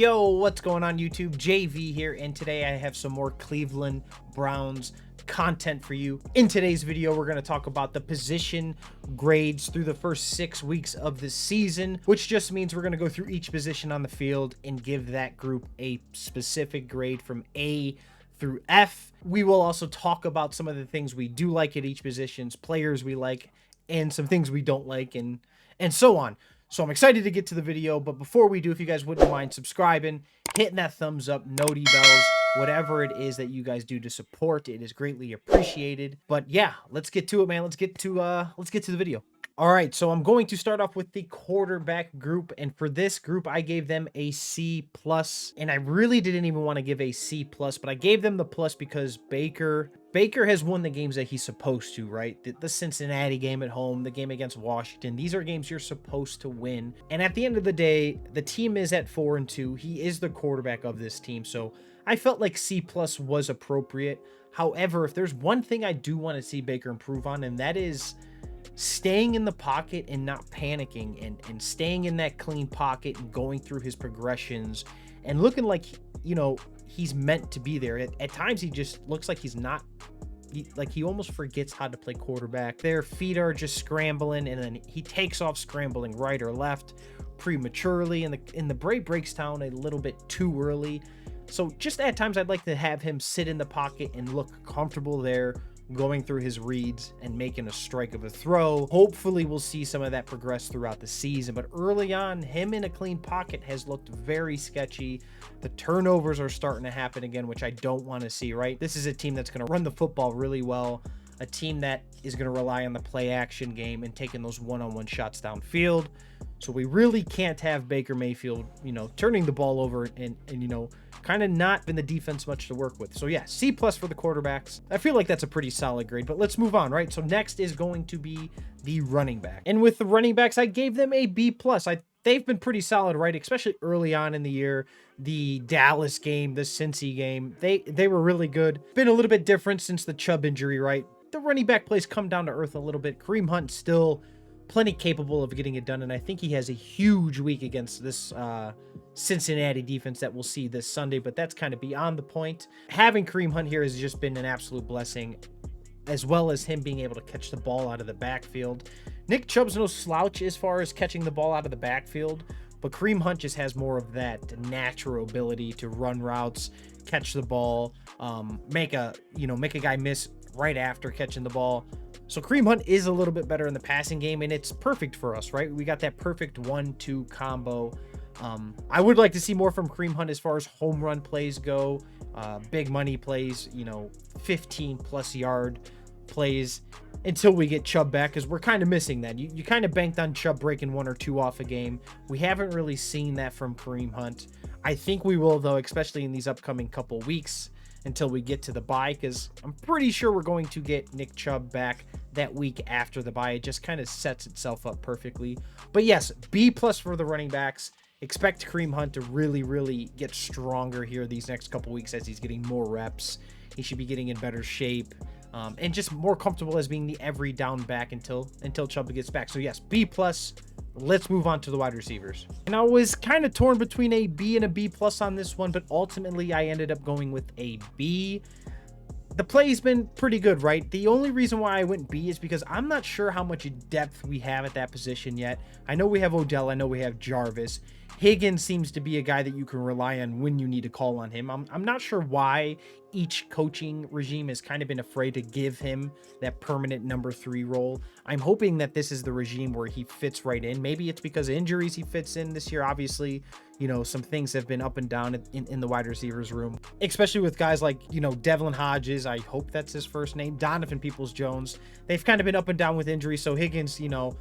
Yo, what's going on YouTube? JV here, and today I have some more Cleveland Browns content for you. In today's video, we're going to talk about the position grades through the first 6 weeks of the season, which just means we're going to go through each position on the field and give that group a specific grade from A through F. We will also talk about some of the things we do like at each positions, players we like, and some things we don't like, and so on. So I'm excited to get to the video, but before we do, if you guys wouldn't mind subscribing, hitting that thumbs up, noti bells, whatever it is that you guys do to support, it is greatly appreciated. But yeah, let's get to it, man. Let's get to the video. All right, so I'm going to start off with the quarterback group, and for this group, I gave them a C+, and I really didn't even want to give a C+, but I gave them the plus because Baker has won the games that he's supposed to, right? The Cincinnati game at home, the game against Washington, these are games you're supposed to win. And at the end of the day, the team is at 4-2. He is the quarterback of this team, so I felt like C+ was appropriate. However, if there's one thing I do want to see Baker improve on, and that is staying in the pocket and not panicking, and staying in that clean pocket and going through his progressions and looking like, you know, he's meant to be there. At times he just looks like he's not, he almost forgets how to play quarterback. Their feet are just scrambling, and then he takes off scrambling right or left prematurely, and the break breaks down a little bit too early. So just at times I'd like to have him sit in the pocket and look comfortable there, going through his reads and making a strike of a throw. Hopefully we'll see some of that progress throughout the season, but early on, him in a clean pocket has looked very sketchy. The turnovers are starting to happen again, which I don't want to see, right? This is a team that's going to run the football really well, a team that is going to rely on the play action game and taking those one-on-one shots downfield. So we really can't have Baker Mayfield, you know, turning the ball over and you know, kind of not in the defense much to work with. So yeah, C+ for the quarterbacks. I feel like that's a pretty solid grade, but let's move on, right? So next is going to be the running back. And with the running backs, I gave them a B+. They've been pretty solid, right? Especially early on in the year. The Dallas game, the Cincy game, they were really good. Been a little bit different since the Chubb injury, right? The running back plays come down to earth a little bit. Kareem Hunt still plenty capable of getting it done, and I think he has a huge week against this Cincinnati defense that we'll see this Sunday, but that's kind of beyond the point. Having Kareem Hunt here has just been an absolute blessing, as well as him being able to catch the ball out of the backfield. Nick Chubb's no slouch as far as catching the ball out of the backfield, but Kareem Hunt just has more of that natural ability to run routes, catch the ball, make a guy miss right after catching the ball. So Kareem Hunt is a little bit better in the passing game, and it's perfect for us, right? We got that perfect 1-2 combo. I would like to see more from Kareem Hunt as far as home run plays go, big money plays, you know, 15+ yard plays until we get Chubb back, because we're kind of missing that. You kind of banked on Chubb breaking 1 or 2 off a game. We haven't really seen that from Kareem Hunt. I think we will, though, especially in these upcoming couple weeks until we get to the bye, because I'm pretty sure we're going to get Nick Chubb back that week after the bye. It just kind of sets itself up perfectly. But yes, B+ for the running backs. Expect Kareem Hunt to really get stronger here these next couple weeks as he's getting more reps. He should be getting in better shape, and just more comfortable as being the every down back until Chubb gets back. So yes, B+. Let's move on to the wide receivers. And I was kind of torn between a B and a B+ on this one, but ultimately I ended up going with a B. The play's been pretty good, right? The only reason why I went B is because I'm not sure how much depth we have at that position yet. I know we have Odell. I know we have Jarvis. Higgins seems to be a guy that you can rely on when you need to call on him. I'm not sure why each coaching regime has kind of been afraid to give him that permanent number 3 role. I'm hoping that this is the regime where he fits right in. Maybe it's because of injuries he fits in this year. Obviously, you know, some things have been up and down in the wide receivers room, especially with guys like, you know, Devlin Hodges. I hope that's his first name. Donovan Peoples-Jones. They've kind of been up and down with injuries. So Higgins, you know,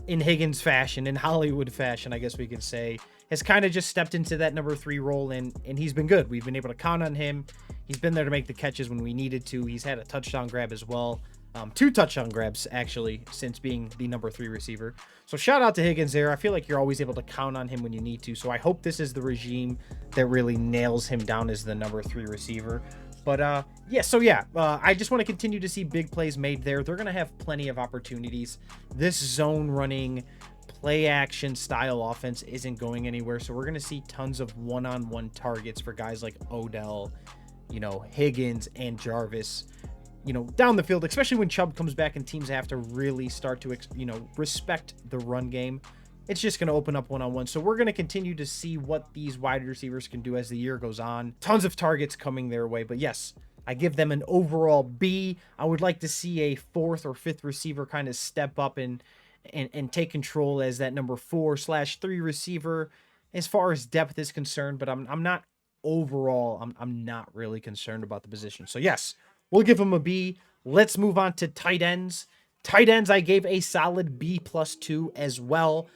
in Higgins fashion, in Hollywood fashion, I guess we could say, has kind of just stepped into that number 3 role, and he's been good. We've been able to count on him. He's been there to make the catches when we needed to. He's had a touchdown grab as well. 2 touchdown grabs, actually, since being the number 3 receiver. So shout out to Higgins there. I feel like you're always able to count on him when you need to. So I hope this is the regime that really nails him down as the number 3 receiver. But I just want to continue to see big plays made there. They're going to have plenty of opportunities. This zone running play action style offense isn't going anywhere. So we're going to see tons of one-on-one targets for guys like Odell, Higgins and Jarvis, down the field, especially when Chubb comes back and teams have to really start to, respect the run game. It's just going to open up one-on-one. So we're going to continue to see what these wide receivers can do as the year goes on. Tons of targets coming their way. But yes, I give them an overall B. I would like to see a fourth or fifth receiver kind of step up and take control as that number 4/3 receiver as far as depth is concerned. But I'm not overall, I'm not really concerned about the position. So yes, we'll give them a B. Let's move on to tight ends. Tight ends, I gave a solid B+2 as well.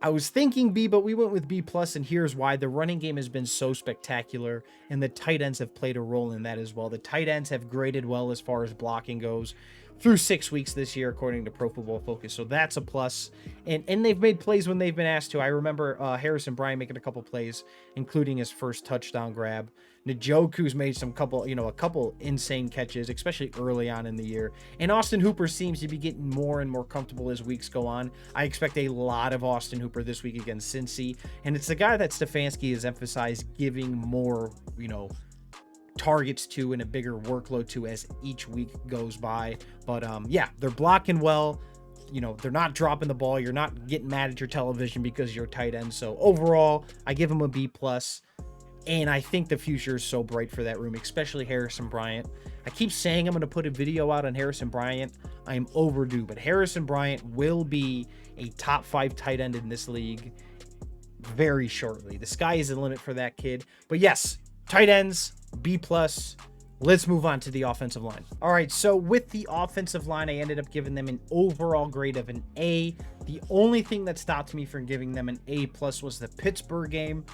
I was thinking B, but we went with B+, and here's why. The running game has been so spectacular, and the tight ends have played a role in that as well. The tight ends have graded well as far as blocking goes through 6 weeks this year, according to Pro Football Focus. So that's a plus. And they've made plays when they've been asked to. I remember Harrison Bryant making a couple plays, including his first touchdown grab. Njoku's made a couple insane catches, especially early on in the year. And Austin Hooper seems to be getting more and more comfortable as weeks go on. I expect a lot of Austin Hooper this week against Cincy. And it's the guy that Stefanski has emphasized giving more, targets to and a bigger workload to as each week goes by. But yeah, they're blocking well. They're not dropping the ball. You're not getting mad at your television because you're tight end. So overall, I give them a B+. And I think the future is so bright for that room, especially Harrison Bryant. I keep saying I'm going to put a video out on Harrison Bryant. I am overdue, but Harrison Bryant will be a top 5 tight end in this league very shortly. The sky is the limit for that kid. But yes, tight ends, B+. Let's move on to the offensive line. All right, so with the offensive line, I ended up giving them an overall grade of an A. The only thing that stopped me from giving them an A+ was the Pittsburgh game.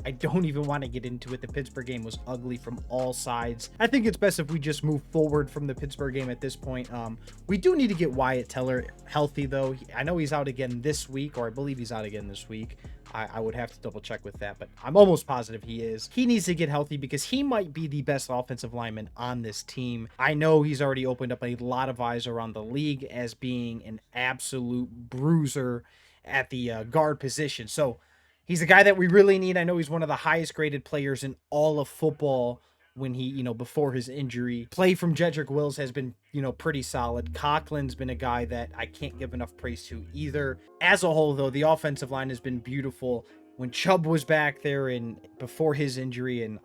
I don't even want to get into it. The Pittsburgh game was ugly from all sides. I think it's best if we just move forward from the Pittsburgh game at this point. We do need to get Wyatt Teller healthy, though. I know he's out again this week, or I believe he's out again this week. I would have to double check with that, but I'm almost positive he is. He needs to get healthy because he might be the best offensive lineman on this team. I know he's already opened up a lot of eyes around the league as being an absolute bruiser at the guard position. So he's a guy that we really need. I know he's one of the highest graded players in all of football when he, before his injury. Play from Jedrick Wills has been, pretty solid. Conklin's been a guy that I can't give enough praise to either. As a whole, though, the offensive line has been beautiful. When Chubb was back there and before his injury, and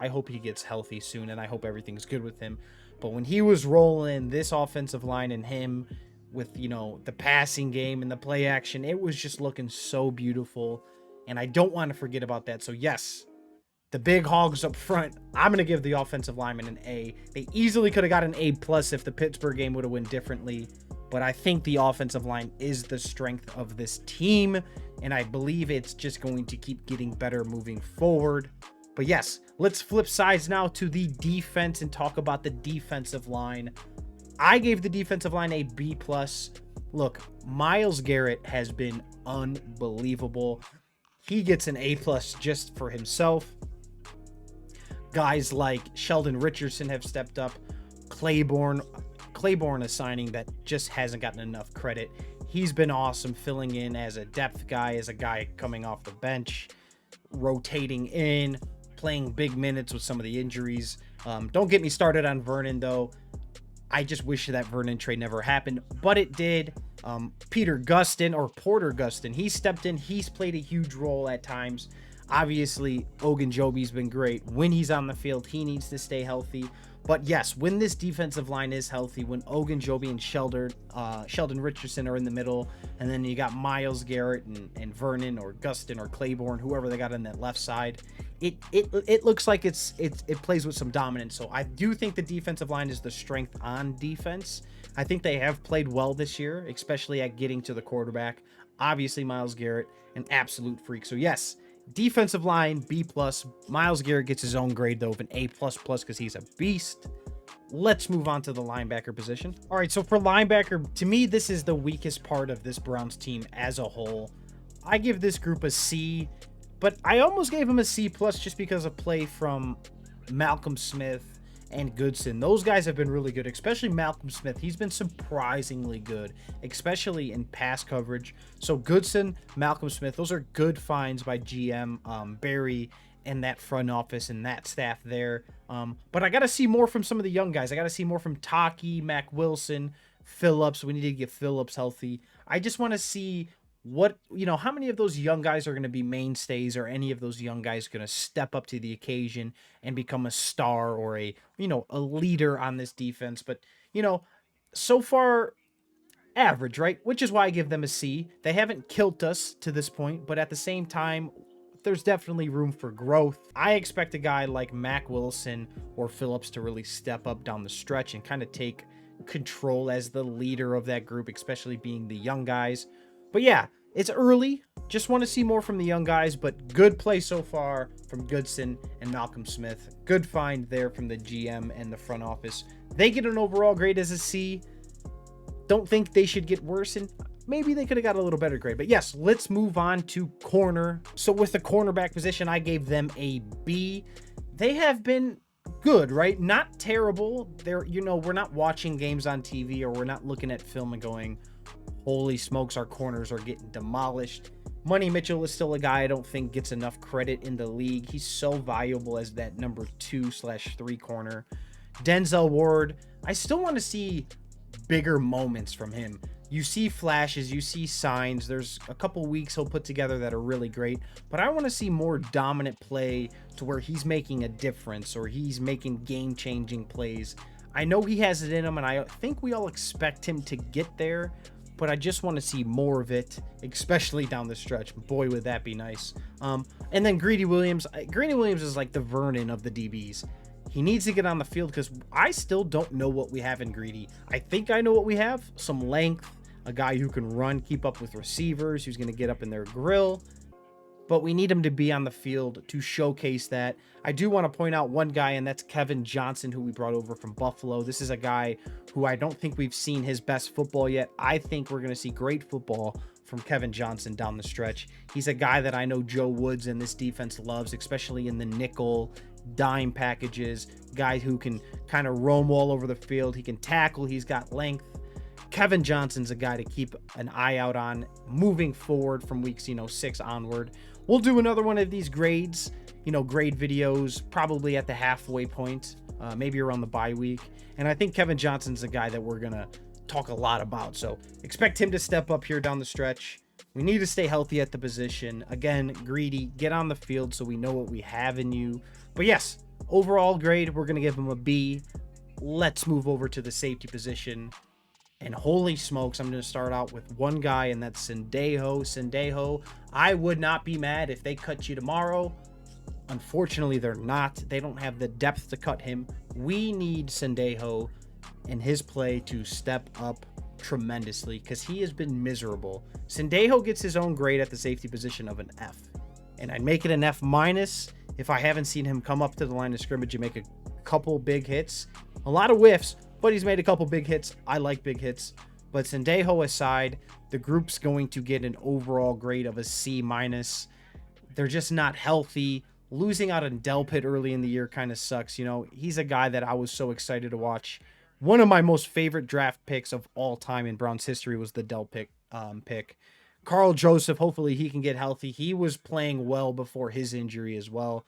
I hope he gets healthy soon, and I hope everything's good with him. But when he was rolling, this offensive line and him with, the passing game and the play action, it was just looking so beautiful. And I don't want to forget about that. So yes, the big hogs up front, I'm going to give the offensive lineman an A. They easily could have got an A+ if the Pittsburgh game would have went differently. But I think the offensive line is the strength of this team. And I believe it's just going to keep getting better moving forward. But yes, let's flip sides now to the defense and talk about the defensive line. I gave the defensive line a B+. Look, Myles Garrett has been unbelievable. He gets an A+ just for himself. Guys like Sheldon Richardson have stepped up. Claiborne, a signing that just hasn't gotten enough credit. He's been awesome filling in as a depth guy, as a guy coming off the bench, rotating in, playing big minutes with some of the injuries. Don't get me started on Vernon, though. I just wish that Vernon trade never happened, but it did. Porter Gustin, he stepped in. He's played a huge role at times. Obviously, Ogunjobi's been great. When he's on the field, he needs to stay healthy. But yes, when this defensive line is healthy, when Ogunjobi and Sheldon Richardson are in the middle, and then you got Myles Garrett and Vernon or Gustin or Claiborne, whoever they got on that left side, it looks like it plays with some dominance. So I do think the defensive line is the strength on defense. I think they have played well this year, especially at getting to the quarterback. Obviously, Myles Garrett, an absolute freak. So yes, defensive line, B+. Myles Garrett gets his own grade, though, of an A++ because he's a beast. Let's move on to the linebacker position. All right, so for linebacker, to me, this is the weakest part of this Browns team as a whole. I give this group a C, but I almost gave him a C+ just because of play from Malcolm Smith and Goodson. Those guys have been really good, especially Malcolm Smith. He's been surprisingly good, especially in pass coverage. So Goodson, Malcolm Smith, those are good finds by GM Barry and that front office and that staff there. But I got to see more from some of the young guys. I got to see more from Taki, Mac Wilson, Phillips. We need to get Phillips healthy. I just want to see how many of those young guys are going to be mainstays, or any of those young guys going to step up to the occasion and become a star or a leader on this defense. But, so far average, right? Which is why I give them a C. They haven't killed us to this point, but at the same time, there's definitely room for growth. I expect a guy like Mac Wilson or Phillips to really step up down the stretch and kind of take control as the leader of that group, especially being the young guys. But yeah, it's early. Just want to see more from the young guys, but good play so far from Goodson and Malcolm Smith. Good find there from the GM and the front office. They get an overall grade as a C. Don't think they should get worse, and maybe they could have got a little better grade. But yes, let's move on to corner. So with the cornerback position, I gave them a B. They have been good, right? Not terrible. We're not watching games on TV, or we're not looking at film and going, holy smokes, our corners are getting demolished. Money Mitchell is still a guy I don't think gets enough credit in the league. He's so valuable as that number 2/3 corner. Denzel Ward, I still want to see bigger moments from him. You see flashes, you see signs. There's a couple weeks he'll put together that are really great, but I want to see more dominant play to where he's making a difference, or he's making game-changing plays. I know he has it in him, and I think we all expect him to get there, but I just want to see more of it, especially down the stretch. Boy, would that be nice. And then Greedy Williams. Greedy Williams is like the Vernon of the DBs. He needs to get on the field, because I still don't know what we have in Greedy. I think I know what we have. Some length, a guy who can run, keep up with receivers, who's going to get up in their grill. But we need him to be on the field to showcase that. I do want to point out one guy, and that's Kevin Johnson, who we brought over from Buffalo. This is a guy who I don't think we've seen his best football yet. I think we're going to see great football from Kevin Johnson down the stretch. He's a guy that I know Joe Woods and this defense loves, especially in the nickel dime packages. Guy who can kind of roam all over the field. He can tackle. He's got length. Kevin Johnson's a guy to keep an eye out on moving forward from weeks 6 onward. We'll do another one of these grades, grade videos, probably at the halfway point, maybe around the bye week. And I think Kevin Johnson's a guy that we're going to talk a lot about. So expect him to step up here down the stretch. We need to stay healthy at the position. Again, Greedy, get on the field so we know what we have in you. But yes, overall grade, we're going to give him a B. Let's move over to the safety position. And holy smokes, I'm going to start out with one guy, and that's Sendejo. Sendejo, I would not be mad if they cut you tomorrow. Unfortunately, they're not. They don't have the depth to cut him. We need Sendejo and his play to step up tremendously, because he has been miserable. Sendejo gets his own grade at the safety position of an F. And I'd make it an F- if I haven't seen him come up to the line of scrimmage and make a couple big hits. A lot of whiffs, but he's made a couple big hits. I like big hits. But Sendejo aside, the group's going to get an overall grade of a C-. They're just not healthy. Losing out on Delpit early in the year kind of sucks. He's a guy that I was so excited to watch. One of my most favorite draft picks of all time in Browns history was the Delpit pick. Carl Joseph, hopefully he can get healthy. He was playing well before his injury as well.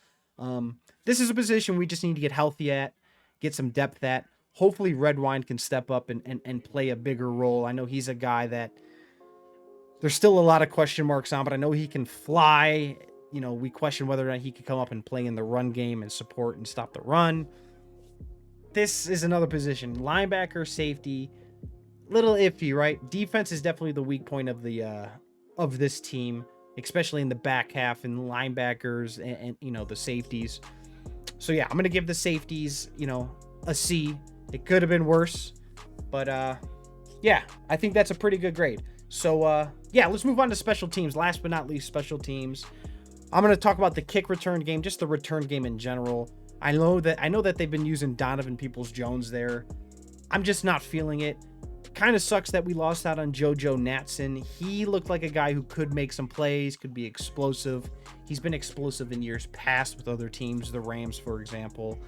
This is a position we just need to get healthy at, get some depth at. Hopefully Redwine can step up and play a bigger role. I know he's a guy that there's still a lot of question marks on, but I know he can fly. We question whether or not he could come up and play in the run game and support and stop the run. This is another position. Linebacker, safety, little iffy, right? Defense is definitely the weak point of this team, especially in the back half, and linebackers and the safeties. So yeah, I'm going to give the safeties, a C. It could have been worse, but yeah, I think that's a pretty good grade. So yeah, let's move on to special teams. Last but not least, special teams. I'm going to talk about the kick return game, just the return game in general. I know that they've been using Donovan Peoples-Jones there. I'm just not feeling it. Kind of sucks that we lost out on JoJo Natson. He looked like a guy who could make some plays, could be explosive. He's been explosive in years past with other teams, the Rams, for example.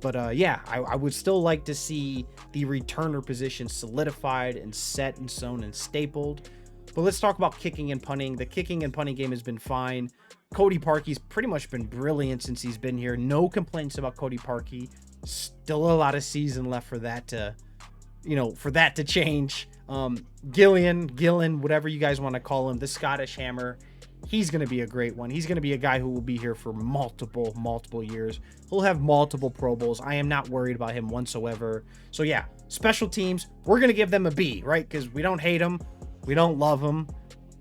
But yeah, I would still like to see the returner position solidified and set and sewn and stapled. But let's talk about kicking and punting. The kicking and punting game has been fine. Cody Parkey's pretty much been brilliant since he's been here. No complaints about Cody Parkey. Still a lot of season left for that to, for that to change. Gillen, whatever you guys want to call him, the Scottish Hammer, he's going to be a great one. He's going to be a guy who will be here for multiple years. He'll have multiple Pro Bowls. I am not worried about him whatsoever. So yeah, special teams, we're going to give them a B, right? Because we don't hate them. We don't love them.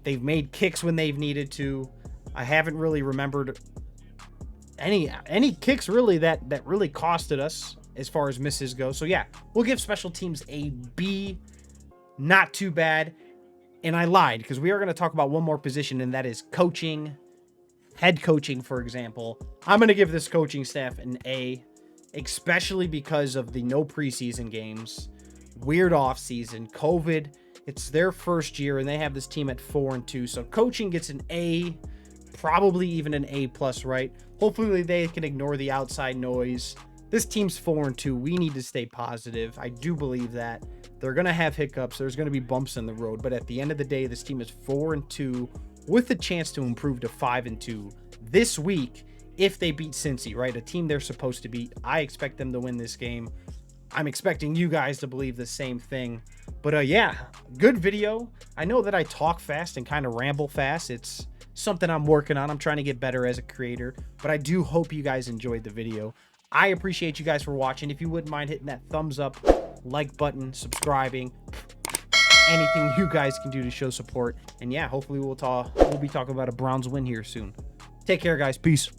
They've made kicks when they've needed to. I haven't really remembered any kicks really that really costed us as far as misses go. So yeah, we'll give special teams a B. Not too bad. And I lied, because we are going to talk about one more position, and that is coaching, head coaching, for example. I'm going to give this coaching staff an A, especially because of the no preseason games, weird off season, COVID. It's their first year, and they have this team at 4-2. So coaching gets an A, probably even an A+, right? Hopefully they can ignore the outside noise. This team's 4-2. We need to stay positive. I do believe that. They're going to have hiccups. There's going to be bumps in the road. But at the end of the day, this team is 4-2 with a chance to improve to 5-2 this week if they beat Cincy, right? A team they're supposed to beat. I expect them to win this game. I'm expecting you guys to believe the same thing. But yeah, good video. I know that I talk fast and kind of ramble fast. It's something I'm working on. I'm trying to get better as a creator. But I do hope you guys enjoyed the video. I appreciate you guys for watching. If you wouldn't mind hitting that thumbs up, like button, subscribing, anything you guys can do to show support. And yeah, hopefully we'll be talking about a Browns win here soon. Take care, guys. Peace.